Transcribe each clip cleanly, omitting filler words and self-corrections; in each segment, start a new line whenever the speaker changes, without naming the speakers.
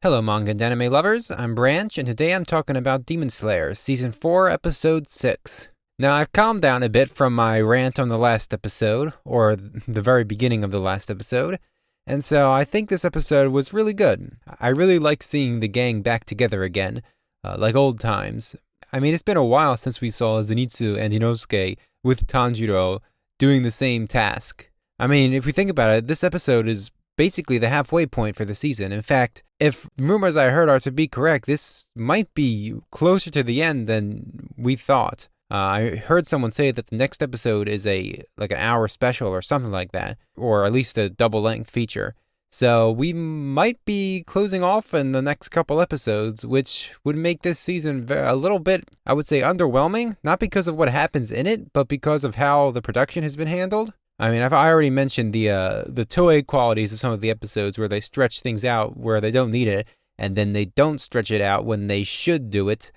Hello, manga and anime lovers. I'm Branch, and today I'm talking about Demon Slayer, Season 4, Episode 6. Now, I've calmed down a bit from my rant on the last episode, or the very beginning of the last episode, and so I think this episode was really good. I really like seeing the gang back together again, like old times. I mean, it's been a while since we saw Zenitsu and Inosuke with Tanjiro doing the same task. I mean, if we think about it, this episode is basically the halfway point for the season. In fact, if rumors I heard are to be correct, this might be closer to the end than we thought. I heard someone say that the next episode is an hour special or something like that, or at least a double-length feature. So we might be closing off in the next couple episodes, which would make this season a little bit, I would say, underwhelming. Not because of what happens in it, but because of how the production has been handled. I mean, I already mentioned the Toei qualities of some of the episodes where they stretch things out where they don't need it, and then they don't stretch it out when they should do it.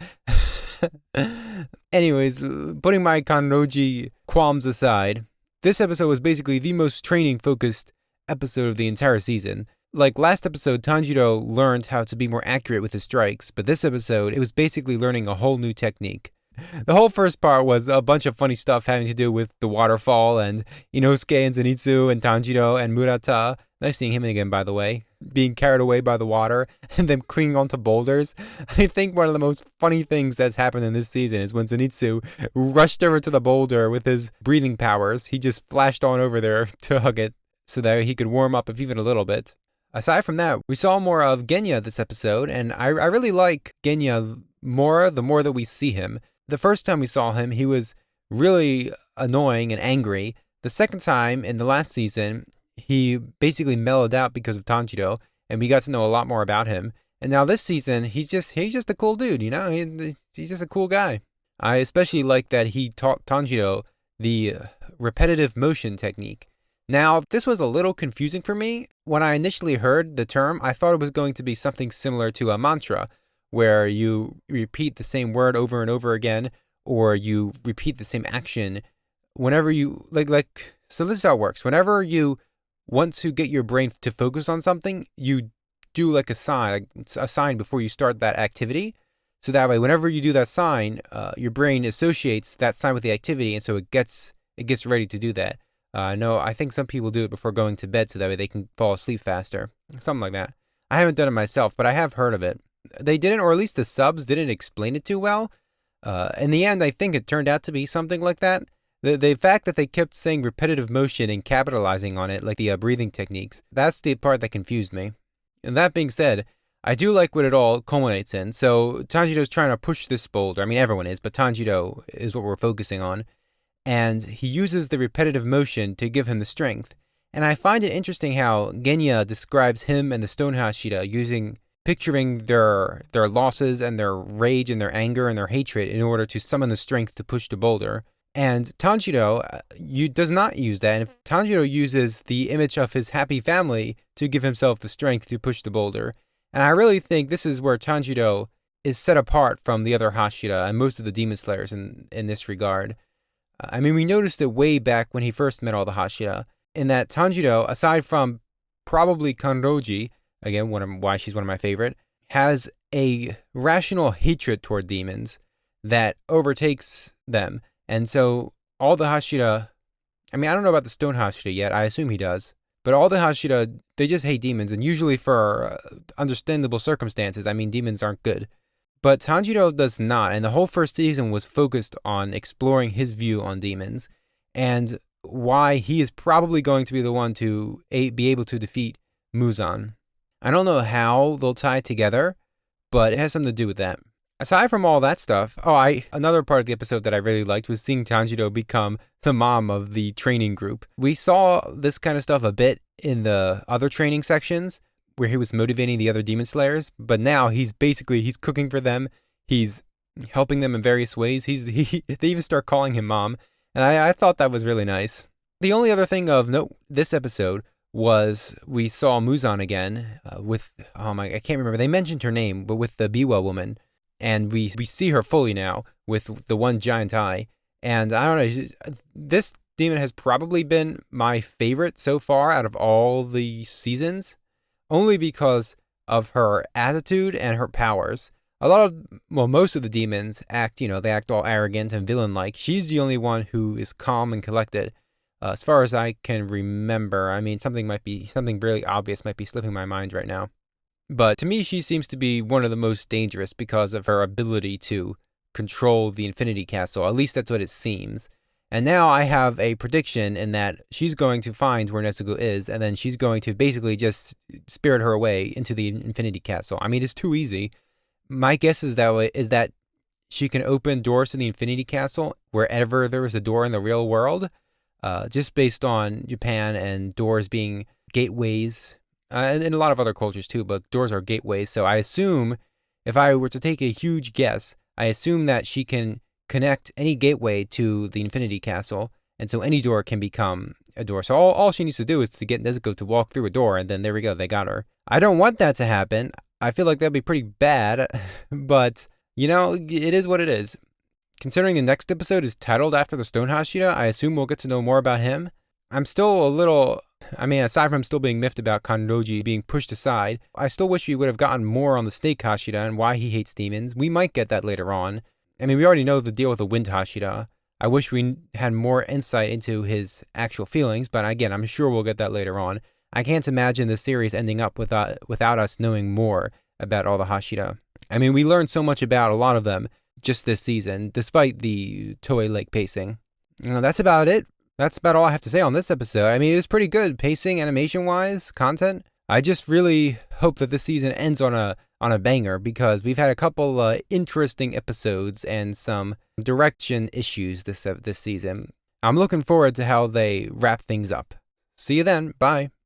Anyways, putting my kanroji qualms aside, this episode was basically the most training-focused episode of the entire season. Like last episode, Tanjiro learned how to be more accurate with his strikes, but this episode, it was basically learning a whole new technique. The whole first part was a bunch of funny stuff having to do with the waterfall and Inosuke and Zenitsu and Tanjiro and Murata. Nice seeing him again, by the way. Being carried away by the water and them clinging onto boulders. I think one of the most funny things that's happened in this season is when Zenitsu rushed over to the boulder with his breathing powers. He just flashed on over there to hug it so that he could warm up if even a little bit. Aside from that, we saw more of Genya this episode, and I really like Genya more the more that we see him. The first time we saw him, he was really annoying and angry. The second time, in the last season, he basically mellowed out because of Tanjiro, and we got to know a lot more about him. And now this season, he's just a cool dude, you know? He's just a cool guy. I especially like that he taught Tanjiro the repetitive motion technique. Now, this was a little confusing for me. When I initially heard the term, I thought it was going to be something similar to a mantra, where you repeat the same word over and over again, or you repeat the same action whenever you, so this is how it works. Whenever you want to get your brain to focus on something, you do like a sign before you start that activity. So that way, whenever you do that sign, your brain associates that sign with the activity, and so it gets ready to do that. I think some people do it before going to bed so that way they can fall asleep faster. Something like that. I haven't done it myself, but I have heard of it. They didn't, or at least the subs didn't explain it too well. In the end, I think it turned out to be something like that. The fact that they kept saying repetitive motion and capitalizing on it, like the breathing techniques, that's the part that confused me. And that being said, I do like what it all culminates in. So Tanjiro's trying to push this boulder. I mean, everyone is, but Tanjiro is what we're focusing on. And he uses the repetitive motion to give him the strength. And I find it interesting how Genya describes him and the Stone Hashira picturing their losses and their rage and their anger and their hatred in order to summon the strength to push the boulder. And Tanjiro does not use that. And Tanjiro uses the image of his happy family to give himself the strength to push the boulder. And I really think this is where Tanjiro is set apart from the other Hashira and most of the Demon Slayers in this regard. I mean, we noticed it way back when he first met all the Hashira, in that Tanjiro, aside from probably Kanroji, again, why she's one of my favorite, has a rational hatred toward demons that overtakes them. And so all the Hashira, I mean, I don't know about the Stone Hashira yet, I assume he does, but all the Hashira, they just hate demons, and usually for understandable circumstances. I mean, demons aren't good. But Tanjiro does not, and the whole first season was focused on exploring his view on demons, and why he is probably going to be the one to be able to defeat Muzan. I don't know how they'll tie it together, but it has something to do with that. Aside from all that stuff, another part of the episode that I really liked was seeing Tanjiro become the mom of the training group. We saw this kind of stuff a bit in the other training sections, where he was motivating the other Demon Slayers, but now he's cooking for them, he's helping them in various ways, they even start calling him mom, and I thought that was really nice. The only other thing of note this episode was we saw Muzan again, I can't remember, they mentioned her name, but with the Biwa woman, and we see her fully now, with the one giant eye, and I don't know, this demon has probably been my favorite so far out of all the seasons, only because of her attitude and her powers. Most of the demons act, they act all arrogant and villain-like. She's the only one who is calm and collected. As far as I can remember, I mean, something really obvious might be slipping my mind right now. But to me, she seems to be one of the most dangerous because of her ability to control the Infinity Castle. At least that's what it seems. And now I have a prediction in that she's going to find where Inosuke is, and then she's going to basically just spirit her away into the Infinity Castle. I mean, it's too easy. My guess is that she can open doors to the Infinity Castle wherever there is a door in the real world, just based on Japan and doors being gateways, and a lot of other cultures too, but doors are gateways. So I assume, if I were to take a huge guess, I assume that she can connect any gateway to the Infinity Castle, and so any door can become a door. So all she needs to do is to get Nezuko to walk through a door, and then there we go, they got her. I don't want that to happen. I feel like that'd be pretty bad, but, it is what it is. Considering the next episode is titled after the Stone Hashira, I assume we'll get to know more about him. I'm still aside from still being miffed about Kanroji being pushed aside, I still wish we would have gotten more on the Snake Hashira and why he hates demons. We might get that later on. I mean, we already know the deal with the Wind Hashira. I wish we had more insight into his actual feelings, but again, I'm sure we'll get that later on. I can't imagine the series ending up without us knowing more about all the Hashira. I mean, we learned so much about a lot of them just this season, despite the Toei Lake pacing. That's about it. That's about all I have to say on this episode. I mean, it was pretty good, pacing, animation-wise, content. I just really hope that this season ends on a banger, because we've had a couple interesting episodes and some direction issues this season. I'm looking forward to how they wrap things up. See you then. Bye.